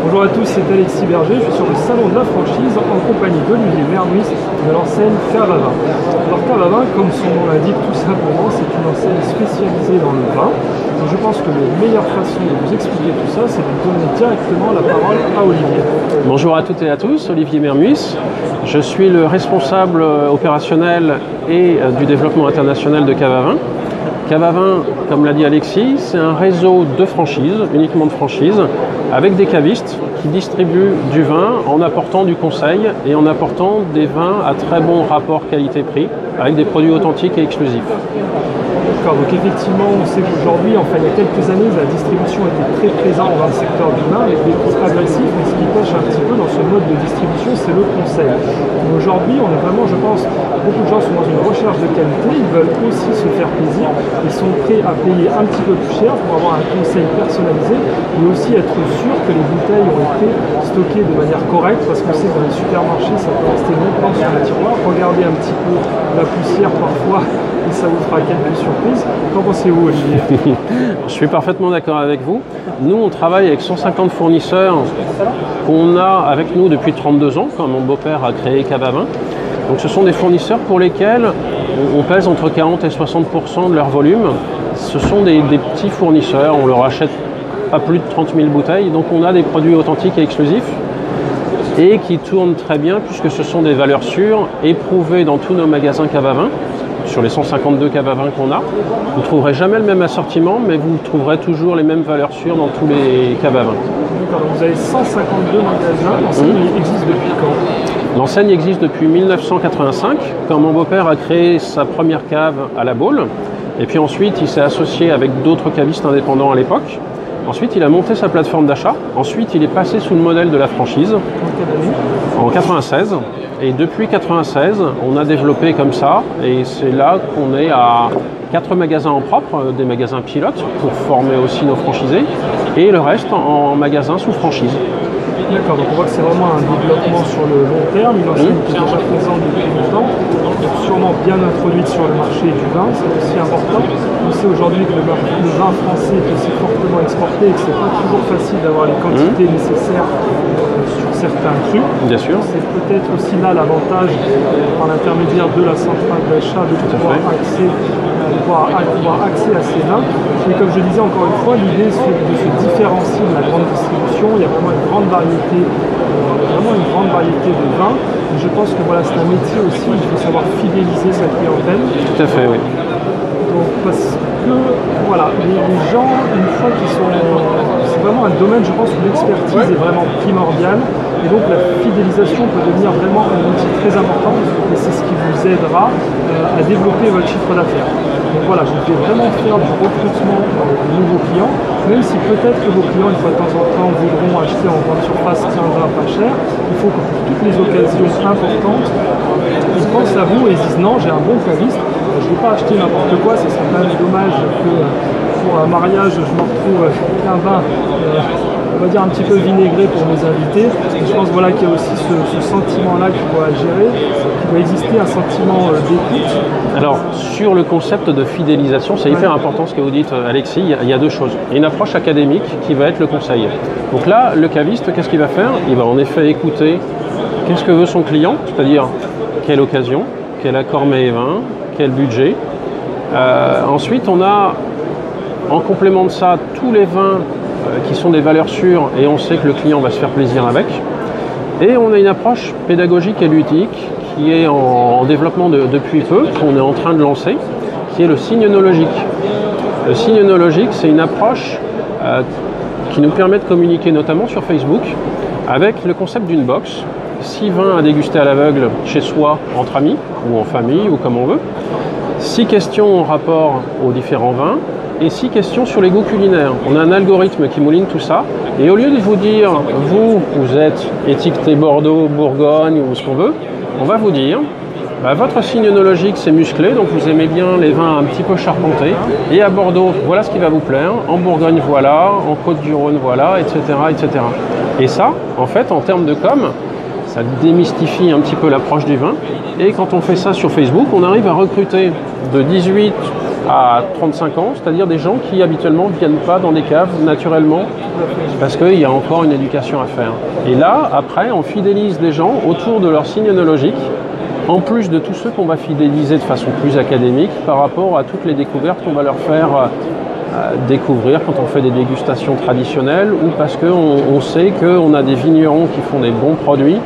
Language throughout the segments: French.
Bonjour à tous, c'est Alexis Berger, je suis sur le salon de la franchise en compagnie d'Olivier Mernuis de l'enseigne Cave à Vin. Alors Cave à Vin, comme son nom l'indique tout simplement, c'est une enseigne spécialisée dans le vin. Et je pense que la meilleure façon de vous expliquer tout ça, c'est de donner directement la parole à Olivier. Bonjour à toutes et à tous, Olivier Mernuis. Je suis le responsable opérationnel et du développement international de Cave à Vin. Cave à Vin, comme l'a dit Alexis, c'est un réseau de franchises, uniquement de franchises, avec des cavistes qui distribuent du vin en apportant du conseil et en apportant des vins à très bon rapport qualité-prix, avec des produits authentiques et exclusifs. D'accord, donc effectivement, on sait qu'aujourd'hui, enfin il y a quelques années, la distribution était très présente dans le secteur du vin avec des prix agressifs, mais ce qui pêche un petit peu dans ce mode de distribution, c'est le conseil. Mais aujourd'hui, on est vraiment, je pense, beaucoup de gens sont dans une recherche de qualité, ils veulent aussi se faire plaisir, ils sont prêts à payer un petit peu plus cher pour avoir un conseil personnalisé, mais aussi être sûr que les bouteilles ont été stockées de manière correcte, parce qu'on sait que dans les supermarchés, ça peut rester longtemps sur le tiroir. Regardez un petit peu la poussière parfois, et ça vous fera quelques surprises. Qu'en pensez-vous, Olivier? Je suis parfaitement d'accord avec vous. Nous, on travaille avec 150 fournisseurs qu'on a avec nous depuis 32 ans, quand mon beau-père a créé Cave à Vin. Donc ce sont des fournisseurs pour lesquels on pèse entre 40 et 60% de leur volume. Ce sont des petits fournisseurs, on leur achète pas plus de 30 000 bouteilles, donc on a des produits authentiques et exclusifs et qui tournent très bien puisque ce sont des valeurs sûres, éprouvées dans tous nos magasins Cave à Vin. Sur les 152 caves à vin qu'on a, vous ne trouverez jamais le même assortiment, mais vous trouverez toujours les mêmes valeurs sûres dans tous les caves à vin. D'accord, donc vous avez 152 magasins, l'enseigne existe depuis quand? L'enseigne existe depuis 1985, quand mon beau-père a créé sa première cave à La Baule. Et puis ensuite, il s'est associé avec d'autres cavistes indépendants à l'époque. Ensuite, il a monté sa plateforme d'achat. Ensuite, il est passé sous le modèle de la franchise. En 96. Et depuis 1996, on a développé comme ça. Et c'est là qu'on est à 4 magasins en propre, des magasins pilotes, pour former aussi nos franchisés. Et le reste en magasins sous franchise. D'accord, donc on voit que c'est vraiment un développement sur le long terme, une enseigne qui est déjà présente depuis longtemps, donc sûrement bien introduite sur le marché du vin, c'est aussi important. On sait aujourd'hui que le vin français est aussi fortement exporté et que c'est pas toujours facile d'avoir les quantités nécessaires sur certains crus. Bien sûr. C'est peut-être aussi là l'avantage, par l'intermédiaire de la centrale d'achat, de pouvoir accès à ces vins. Mais comme je disais encore une fois, l'idée c'est de se différencier de la grande distribution. Il y a vraiment une grande variété de vins. Et je pense que voilà, c'est un métier aussi où il faut savoir fidéliser sa clientèle. Tout à fait, oui. Donc, parce que voilà, les gens, une fois qu'ils sont... C'est vraiment un domaine, je pense, où l'expertise est vraiment primordiale. Et donc la fidélisation peut devenir vraiment un outil très important. Et c'est ce qui vous aidera à développer votre chiffre d'affaires. Donc voilà, vous devez vraiment faire du recrutement de nouveaux clients, même si peut-être que vos clients, une fois de temps en temps, voudront acheter en grande surface un vin pas cher. Il faut que pour toutes les occasions importantes, ils pensent à vous et ils disent non, j'ai un bon caviste, je ne vais pas acheter n'importe quoi, ce serait quand même dommage que pour un mariage, je me retrouve avec un vin, on va dire un petit peu vinaigré pour mes invités. Et je pense voilà, qu'il y a aussi ce sentiment-là qu'il doit gérer, qu'il doit exister un sentiment d'écoute. Alors, sur le concept de fidélisation, c'est hyper important ce que vous dites, Alexis. Il y a deux choses. Il y a une approche académique qui va être le conseil. Donc là, le caviste, qu'est-ce qu'il va faire? Il va en effet écouter qu'est-ce que veut son client, c'est-à-dire quelle occasion, quel accord mets et vin, quel budget. Ensuite, on a en complément de ça tous les vins qui sont des valeurs sûres et on sait que le client va se faire plaisir avec. Et on a une approche pédagogique et ludique qui est en développement depuis peu, qu'on est en train de lancer, qui est le signe œnologique. Le signe œnologique, c'est une approche qui nous permet de communiquer notamment sur Facebook avec le concept d'une box. 6 vins à déguster à l'aveugle chez soi, entre amis ou en famille ou comme on veut. 6 questions en rapport aux différents vins et 6 questions sur les goûts culinaires. On a un algorithme qui mouline tout ça et au lieu de vous dire vous êtes étiqueté Bordeaux, Bourgogne ou ce qu'on veut, on va vous dire votre signe œnologique c'est musclé, donc vous aimez bien les vins un petit peu charpentés et à Bordeaux voilà ce qui va vous plaire, en Bourgogne voilà, en Côte-du-Rhône voilà, etc., etc. Et ça, en fait, en termes de com, ça démystifie un petit peu l'approche du vin. Et quand on fait ça sur Facebook, on arrive à recruter de 18 à 35 ans, c'est-à-dire des gens qui habituellement ne viennent pas dans des caves naturellement, parce qu'il y a encore une éducation à faire. Et là, après, on fidélise des gens autour de leur signe œnologique, en plus de tous ceux qu'on va fidéliser de façon plus académique par rapport à toutes les découvertes qu'on va leur faire découvrir quand on fait des dégustations traditionnelles ou parce qu'on sait qu'on a des vignerons qui font des bons produits,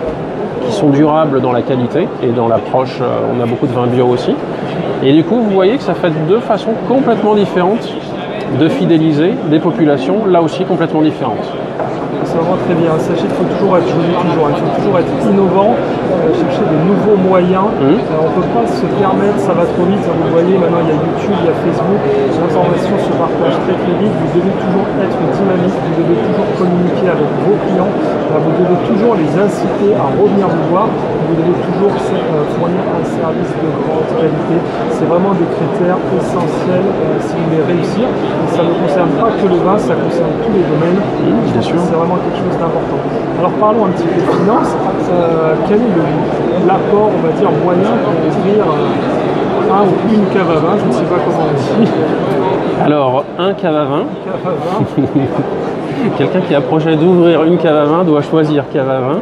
qui sont durables dans la qualité et dans l'approche, on a beaucoup de vins bio aussi. Et du coup, vous voyez que ça fait deux façons complètement différentes de fidéliser des populations, là aussi complètement différentes. C'est vraiment très bien. Sachez qu'il faut toujours être, il faut toujours être innovant, chercher des nouveaux moyens. On ne peut pas se permettre, ça va trop vite. Vous voyez, maintenant il y a YouTube, il y a Facebook, l'information se partage très très vite. Vous devez toujours être dynamique, vous devez toujours communiquer avec vos clients, vous devez toujours les inciter à revenir vous voir, vous devez toujours fournir un service de grande qualité. C'est vraiment des critères essentiels si vous voulez réussir. Et ça ne concerne pas que le vin, ça concerne tous les domaines. Bien sûr. C'est vraiment quelque chose d'important. Alors parlons un petit peu de finances. Quel est l'apport, on va dire, moyen pour ouvrir un ou une cave à vin? Je ne sais pas comment on dit. Alors, un cave à vin. Quelqu'un qui a projet d'ouvrir une cave à vin doit choisir cave à vin,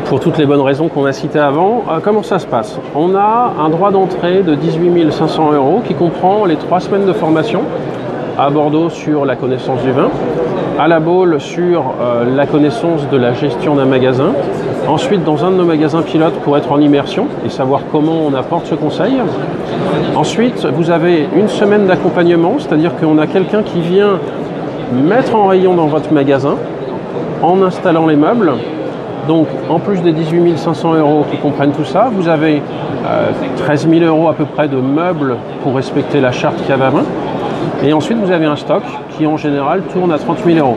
pour toutes les bonnes raisons qu'on a citées avant. Comment ça se passe? On a un droit d'entrée de 18 500 € qui comprend les 3 semaines de formation à Bordeaux sur la connaissance du vin, à La Baule sur la connaissance de la gestion d'un magasin, ensuite dans un de nos magasins pilotes pour être en immersion et savoir comment on apporte ce conseil. Ensuite, vous avez une semaine d'accompagnement, c'est-à-dire qu'on a quelqu'un qui vient mettre en rayon dans votre magasin en installant les meubles. Donc en plus des 18 500 € qui comprennent tout ça, vous avez 13 000 € à peu près de meubles pour respecter la charte cave à vin. Et ensuite, vous avez un stock qui, en général, tourne à 30 000 €.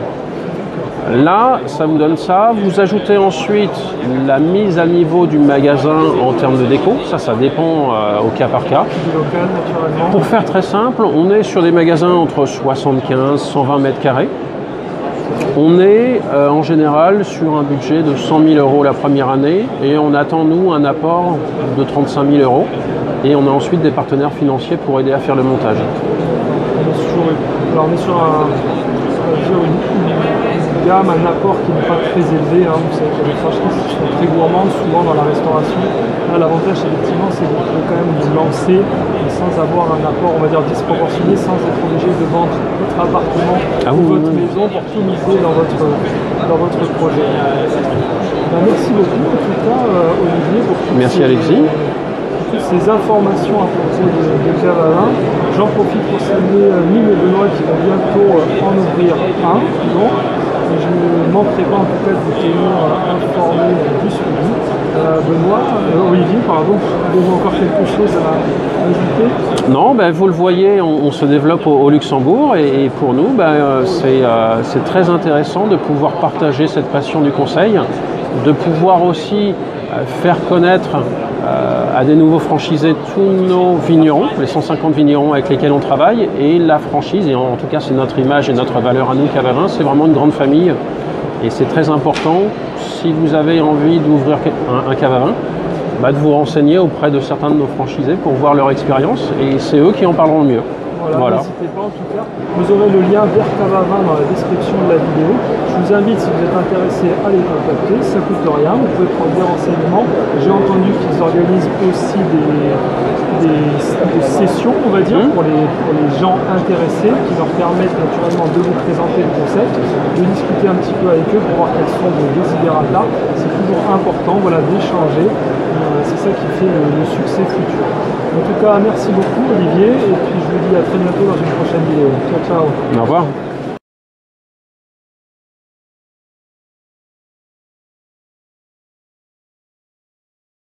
Là, ça vous donne ça. Vous ajoutez ensuite la mise à niveau du magasin en termes de déco. Ça dépend au cas par cas. Pour faire très simple, on est sur des magasins entre 75 et 120 mètres carrés. On est en général sur un budget de 100 000 € la première année et on attend, nous, un apport de 35 000 €. Et on a ensuite des partenaires financiers pour aider à faire le montage. Alors on est sur une gamme, un apport qui n'est pas très élevé. Vous savez qu'il y a des franchises qui sont très gourmandes, souvent dans la restauration. Là, l'avantage, effectivement, c'est que vous pouvez quand même vous lancer sans avoir un apport, on va dire, disproportionné, sans être obligé de vendre votre appartement ou votre maison pour tout miser dans votre projet. Merci beaucoup, en tout cas, Olivier, pour Merci, Alexis. Ces informations à propos de cave à vin. J'en profite pour saluer Mime et Benoît qui vont bientôt en ouvrir un. Donc, je ne manquerai pas en tout cas de vous tenir informé du suivi. Olivier, pardon, avez-vous encore quelque chose à ajouter? Non, vous le voyez, on se développe au Luxembourg et pour nous, c'est très intéressant de pouvoir partager cette passion du conseil, de pouvoir aussi faire connaître à des nouveaux franchisés tous nos vignerons, les 150 vignerons avec lesquels on travaille, et la franchise, et en tout cas c'est notre image et notre valeur à nous, cave à vin, c'est vraiment une grande famille et c'est très important, si vous avez envie d'ouvrir un cave à vin, de vous renseigner auprès de certains de nos franchisés pour voir leur expérience et c'est eux qui en parleront le mieux. Voilà. N'hésitez pas en tout cas. Vous aurez le lien vers cave à vin dans la description de la vidéo. Je vous invite, si vous êtes intéressé, à les contacter. Ça ne coûte rien. Vous pouvez prendre des renseignements. J'ai entendu qu'ils organisent aussi des sessions, on va dire, pour les gens intéressés, qui leur permettent naturellement de vous présenter le concept, de discuter un petit peu avec eux pour voir quels sont vos desiderata. C'est toujours important, d'échanger. C'est ça qui fait le succès futur. En tout cas, merci beaucoup Olivier, et puis je vous dis à très bientôt dans une prochaine vidéo. Ciao, ciao. Au revoir.